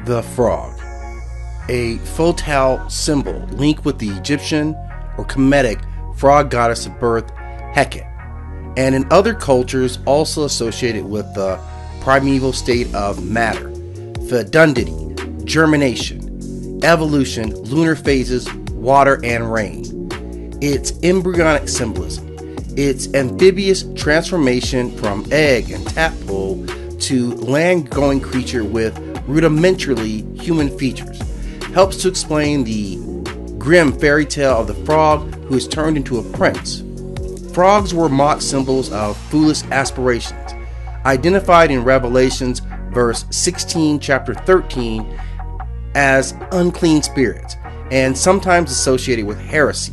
The frog, a foetal symbol linked with the Egyptian or Kemetic frog goddess of birth, Heket, and in other cultures also associated with the primeval state of matter, fecundity, germination, evolution, lunar phases, water, and rain. Its embryonic symbolism, its amphibious transformation from egg and tadpole to land-going creature with rudimentarily human features, helps to explain the Grimm fairy tale of the frog who is turned into a prince. Frogs were mock symbols of foolish aspirations, identified in Revelations verse 16, chapter 13, as unclean spirits, and sometimes associated with heresy.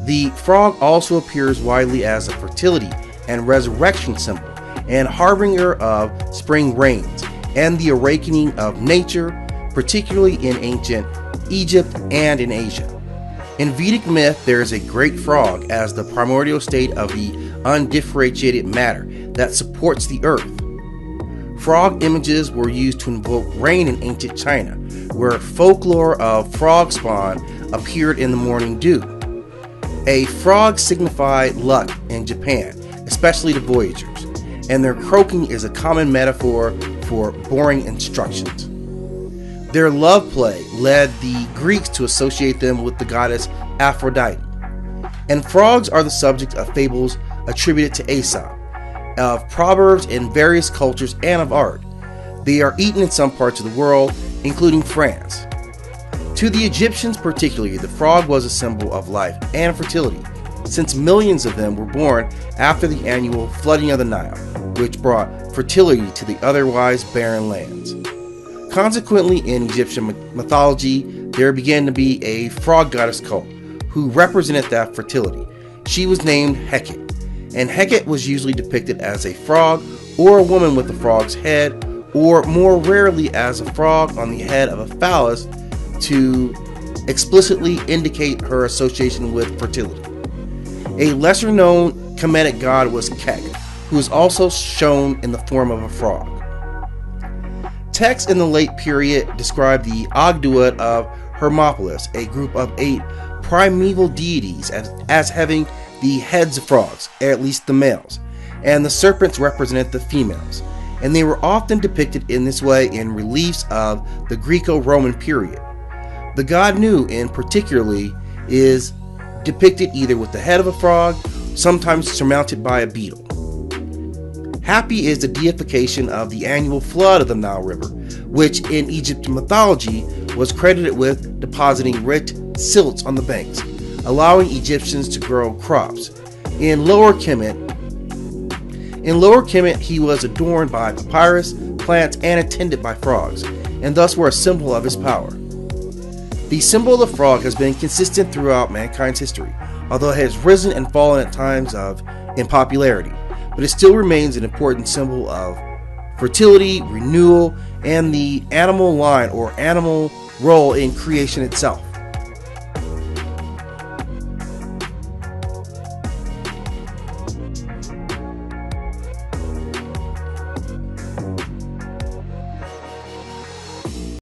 The frog also appears widely as a fertility and resurrection symbol, and harbinger of spring rains and the awakening of nature, particularly in ancient Egypt and in Asia. In Vedic myth, there is a great frog as the primordial state of the undifferentiated matter that supports the earth. Frog images were used to invoke rain in ancient China, where folklore of frogspawn appeared in the morning dew. A frog signified luck in Japan, especially the voyagers, and their croaking is a common metaphor for boring instructions. Their love play led the Greeks to associate them with the goddess Aphrodite. And frogs are the subject of fables attributed to Aesop, of proverbs in various cultures, and of art. They are eaten in some parts of the world, including France. To the Egyptians particularly, the frog was a symbol of life and fertility, since millions of them were born after the annual flooding of the Nile, which brought fertility to the otherwise barren lands. Consequently, in Egyptian mythology, there began to be a frog goddess cult who represented that fertility. She was named Heket, and Heket was usually depicted as a frog or a woman with a frog's head, or more rarely as a frog on the head of a phallus to explicitly indicate her association with fertility. A lesser-known Kemetic god was Kek, who is also shown in the form of a frog. Texts in the late period describe the Ogdoad of Hermopolis, a group of 8 primeval deities, as having the heads of frogs, at least the males, and the serpents represented the females, and they were often depicted in this way in reliefs of the Greco-Roman period. The god Nu, in particularly, is depicted either with the head of a frog, sometimes surmounted by a beetle. Hapi is the deification of the annual flood of the Nile River, which in Egyptian mythology was credited with depositing rich silts on the banks, allowing Egyptians to grow crops. In Lower Kemet, he was adorned by papyrus, plants, and attended by frogs, and thus were a symbol of his power. The symbol of the frog has been consistent throughout mankind's history, although it has risen and fallen at times in popularity, but it still remains an important symbol of fertility, renewal, and the animal line or animal role in creation itself.